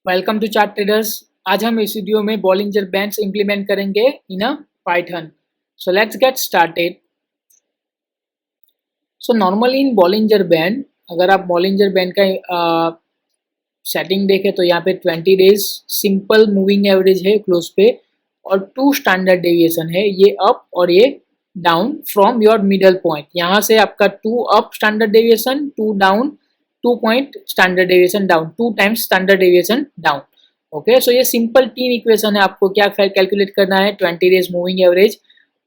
Welcome to chart traders. आज हम इस वीडियो में बॉलिंजर बैंड्स इंप्लीमेंट करेंगे in a Python. So let's get started. So normally in Bollinger band, अगर आप बॉलिंजर बैंड का सेटिंग देखें तो यहाँ पे 20 डेज सिंपल मूविंग एवरेज है क्लोज पे और 2 स्टैंडर्ड डेविएशन है, ये अप और ये down from your middle point. यहाँ से आपका 2 up standard deviation, 2 down, 2 point standard deviation down, 2 times standard deviation down. Okay, so ये सिंपल 3 इक्वेशन है। आपको क्या कैलकुलेट करना है, 20 डेज मूविंग एवरेज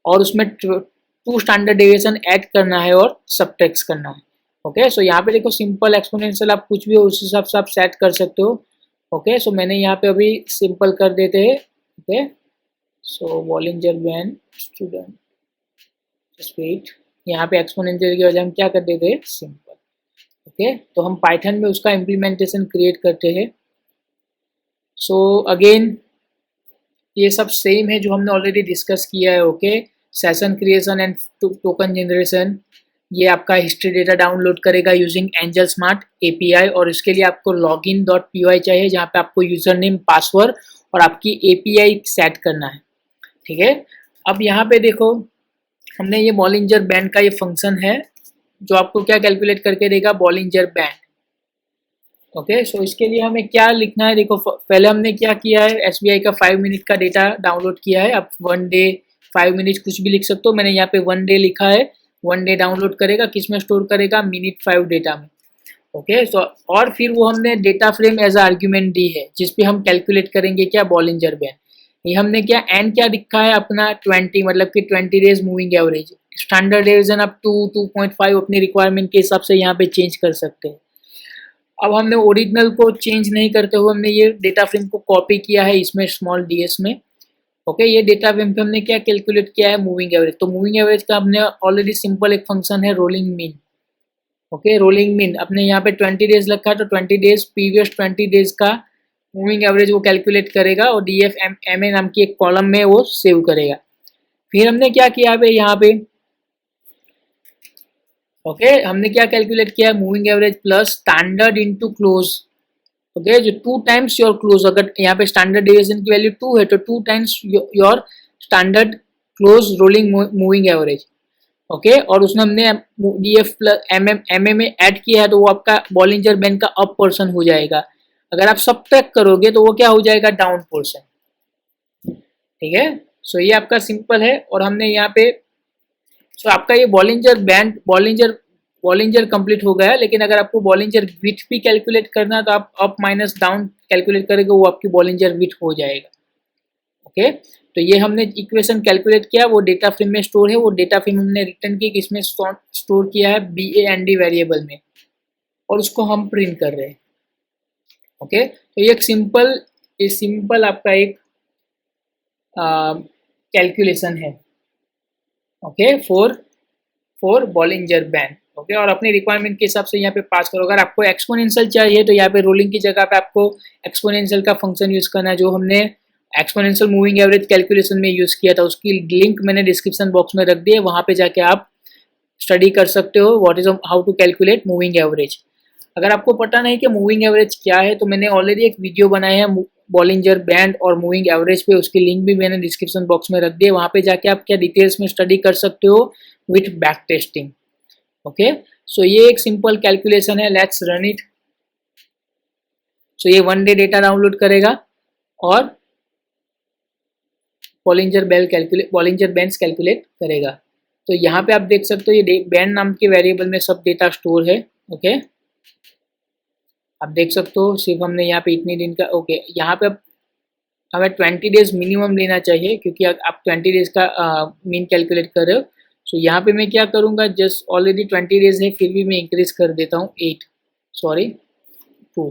और उसमें 2 स्टैंडर्ड डेविएशन ऐड करना है और सबट्रैक्ट करना है। ओके, सो यहाँ पे देखो सिंपल एक्सपोनेंशियल आप कुछ भी उस हिसाब से आप सेट कर सकते हो। ओके, सो मैंने यहाँ पे अभी सिंपल कर देते हैं। Okay, so Bollinger band student just wait, यहाँ पे एक्सपोनेंशियल की वजह हम क्या कर देते हैं, सिंपल। ओके, तो हम पाइथन में उसका इम्प्लीमेंटेशन क्रिएट करते हैं। सो अगेन ये सब सेम है जो हमने ऑलरेडी डिस्कस किया है। Okay, session creation and token generation, ये आपका हिस्ट्री डेटा डाउनलोड करेगा यूजिंग एंजल स्मार्ट एपीआई और इसके लिए आपको login.py चाहिए जहाँ पे आपको यूजर नेम, पासवर्ड और आपकी एपीआई सेट करना है। ठीक है, अब यहाँ पे देखो हमने ये बॉलिंजर बैंड का ये फंक्शन है जो आपको क्या कैलकुलेट करके देगा, बॉलिंजर बैंड। ओके, सो इसके लिए हमें क्या लिखना है, देखो पहले हमने क्या किया है, एसबीआई का 5 मिनट का डेटा डाउनलोड किया है। आप 1 डे 5 मिनट कुछ भी लिख सकते हो, मैंने यहाँ पे 1 डे लिखा है। 1 डे डाउनलोड करेगा, किस में स्टोर करेगा, मिनट 5 डेटा में। ओके, सो और फिर वो हमने डेटा फ्रेम एज आर्ग्यूमेंट दी है जिसपे हम कैलकुलेट करेंगे क्या, बॉलिंजर बैंड। ये हमने क्या एन क्या लिखा है अपना 20, मतलब कि 20 days moving average. Standard division आप 2.5 अपनी रिक्वायरमेंट के हिसाब से यहाँ पे चेंज कर सकते हैं। अब हमने ओरिजिनल को चेंज नहीं करते हुए हमने ये डेटा फ्रेम को कॉपी किया है इसमें स्मॉल ds में। ओके, ये डेटा फ्रेम पे हमने क्या कैलकुलेट किया है, मूविंग एवरेज। तो मूविंग एवरेज का हमने ऑलरेडी सिंपल एक फंक्शन है rolling mean. Okay, rolling mean अपने यहाँ पे 20 डेज रखा है तो 20 डेज प्रीवियस 20 डेज का मूविंग एवरेज वो कैलकुलेट करेगा और DFMA नाम की एक कॉलम में वो सेव करेगा। फिर हमने क्या किया है यहाँ पे, ओके हमने क्या कैलकुलेट किया है, moving average plus standard into close. Okay, जो 2 टाइम्स योर क्लोज, अगर यहाँ पे स्टैंडर्ड डेविएशन की वैल्यू 2 है तो 2 times your standard close rolling moving average. Okay, और उसमें हमने DF प्लस MM में ऐड किया है तो वो आपका बॉलिंजर बैंड का अप पोर्शन हो जाएगा। अगर आप सब ट्रैक करोगे तो वो क्या हो जाएगा, डाउन पोर्शन। ठीक है, सो ये आपका सिंपल है और हमने यहाँ पे सो आपका ये बॉलिंजर बैंड बॉलिंजर कंप्लीट हो गया। लेकिन अगर आपको बॉलिंजर विड्थ भी कैलकुलेट करना है तो आप अप माइनस डाउन कैलकुलेट करेंगे, वो आपकी बॉलिंजर विड्थ हो जाएगा। ओके, तो ये हमने इक्वेशन कैलकुलेट किया, वो डेटा फ्रेम में स्टोर है। वो डेटा फ्रेम हमने रिटर्न की किसमें स्टोर किया है, BAND वेरिएबल में, और उसको हम प्रिंट कर रहे हैं। ओके, तो ये सिंपल आपका एक कैलकुलेशन है। Okay, for Bollinger band. Okay, और अपनी रिक्वायरमेंट के हिसाब से यहाँ पे पास करो। अगर आपको एक्सपोनेंशियल चाहिए तो यहाँ पे रोलिंग की जगह पे आपको एक्सपोनेंशियल का फंक्शन यूज करना है जो हमने एक्सपोनेंशियल मूविंग एवरेज कैलकुलेशन में यूज किया था। उसकी लिंक मैंने डिस्क्रिप्शन बॉक्स में रख दी है, वहाँ पे जाके आप स्टडी कर सकते हो what is how to calculate moving average. अगर आपको पता नहीं कि मूविंग एवरेज क्या है तो मैंने ऑलरेडी एक वीडियो बनाया है बॉलिंजर बैंड और मूविंग एवरेज पे, उसकी लिंक भी मैंने डिस्क्रिप्शन बॉक्स में रख दी है। वहाँ पे जाके आप क्या डिटेल्स में स्टडी कर सकते हो with back testing. Okay, so ये एक सिंपल कैलकुलेशन है, लेट्स रन इट। सो ये 1 डे डेटा डाउनलोड करेगा और बॉलिंजर बैंड्स कैलकुलेट करेगा। तो यहाँ पे आप देख सकते हो ये बैंड नाम के वेरिएबल में सब डेटा स्टोर है। ओके, आप देख सकते हो सिर्फ हमने यहाँ पे इतने दिन का। ओके, यहाँ पे हमें 20 डेज मिनिमम लेना चाहिए क्योंकि आप 20 डेज का मीन कैलकुलेट कर रहे हो। सो यहाँ पे मैं क्या करूँगा, जस्ट ऑलरेडी 20 डेज है फिर भी मैं इंक्रीज कर देता हूँ 2।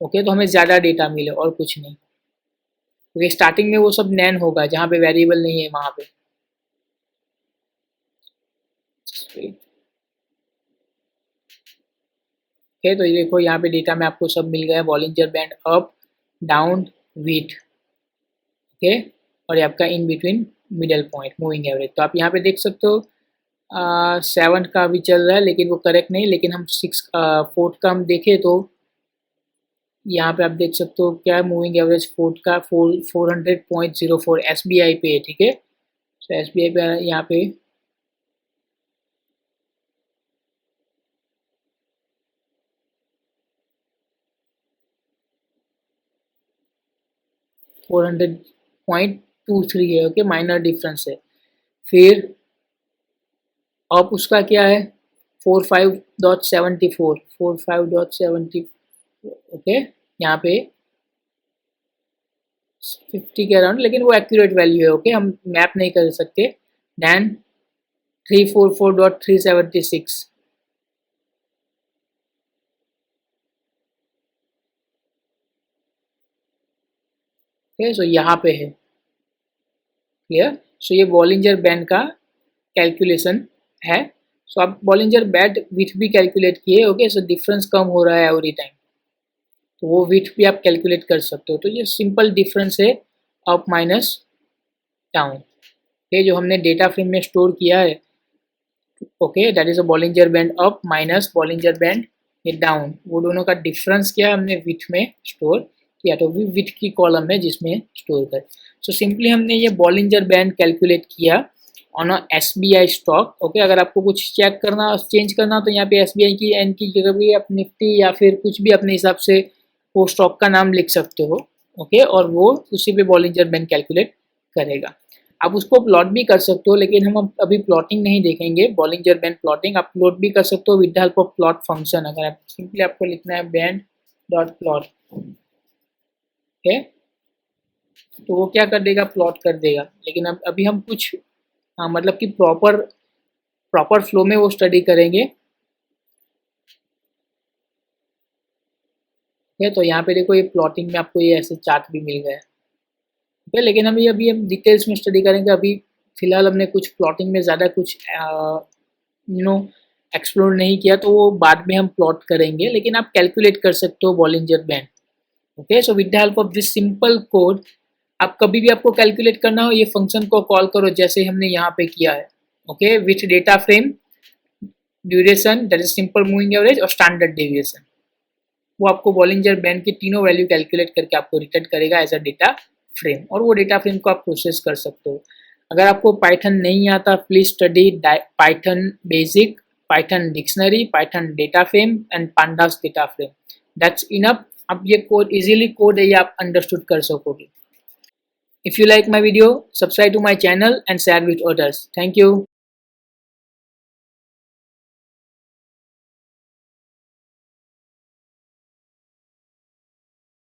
ओके, तो हमें ज़्यादा डेटा मिले और कुछ नहीं, क्योंकि स्टार्टिंग में वो सब नैन होगा जहाँ पे वेरिएबल नहीं है वहाँ पे। ओके, तो ये देखो यहाँ पे डेटा में आपको सब मिल गया, Bollinger band up, down, with. Okay, और ये आपका in between middle point moving average. तो आप यहाँ पे देख सकते हो 7 का भी चल रहा है लेकिन वो करेक्ट नहीं, लेकिन हम 4 का हम देखें तो यहाँ पे आप देख सकते हो क्या मूविंग एवरेज फोर्ट का 400.04 SBI पे है, ठीक है। तो SBI पे यहाँ पे 400.23 है, ओके, माइनर डिफरेंस है। फिर अब उसका क्या है 45.74 ओके, यहाँ पे 50 के अराउंड, लेकिन वो एक्यूरेट वैल्यू है, ओके, हम मैप नहीं कर सकते। देन 344.376, ओके, सो यहाँ पे है, क्लियर। सो ये बॉलिंजर बैंड का कैलकुलेशन है। सो आप बॉलिंजर बैंड विथ भी कैलकुलेट किए, ओके, सो डिफरेंस कम हो रहा है एवरी टाइम, तो वो विथ भी आप कैलकुलेट कर सकते हो। तो ये सिंपल डिफरेंस है अप माइनस डाउन, ये जो हमने डेटा फ्रेम में स्टोर किया है, okay, that is a Bollinger band up minus Bollinger band ये डाउन, वो दोनों का डिफरेंस क्या हमने विथ में स्टोर किया, तो भी विथ की कॉलम है जिसमें स्टोर कर। सो सिंपली हमने ये बॉलिंजर बैंड कैलकुलेट किया on a SBI stock, okay. अगर आपको कुछ चेक करना चेंज करना तो यहाँ पे SBI की एन की जगह भी आप निफ्टी या फिर कुछ भी अपने हिसाब से वो स्टॉक का नाम लिख सकते हो, ओके, और वो उसी पे बॉलिंजर बैंड कैलकुलेट करेगा। आप उसको प्लॉट भी कर सकते हो, लेकिन हम अभी प्लॉटिंग नहीं देखेंगे, बॉलिंजर बैंड प्लॉटिंग आप प्लॉट भी कर सकते हो with the help of plot function. अगर आप सिंपली आपको लिखना है बैंड डॉट प्लॉट, ओके, तो वो क्या कर देगा, प्लॉट कर देगा। लेकिन अब अभी हम कुछ मतलब कि प्रॉपर प्रॉपर फ्लो में वो स्टडी करेंगे, ठीक है। तो यहाँ पे देखो ये प्लॉटिंग में आपको ये ऐसे चार्ट भी मिल गया है, ठीक है। लेकिन अभी हम डिटेल्स में स्टडी करेंगे, अभी फिलहाल हमने कुछ प्लॉटिंग में ज़्यादा कुछ एक्सप्लोर नहीं किया, तो वो बाद में हम प्लॉट करेंगे। लेकिन आप कैलकुलेट कर सकते हो Bollinger band, okay. So with the help of this simple code, आप कभी भी आपको कैलकुलेट करना हो ये फंक्शन को कॉल करो, जैसे हमने यहाँ पे किया है, okay, with data frame, duration, that is simple moving average और स्टैंडर्ड डेविएशन, वो आपको बॉलिंजर बैंड की तीनों वैल्यू कैलकुलेट करके आपको रिटर्न करेगा एज अ डेटा फ्रेम, और वो डेटा फ्रेम को आप प्रोसेस कर सकते हो। अगर आपको पाइथन नहीं आता, please study Python basic, Python dictionary, Python data frame and pandas data frame, that's enough. आप ये कोड इजीली कोड है ये आप अंडरस्टूड कर सकोगे। If you like my video, subscribe to my channel and share with others. Thank you.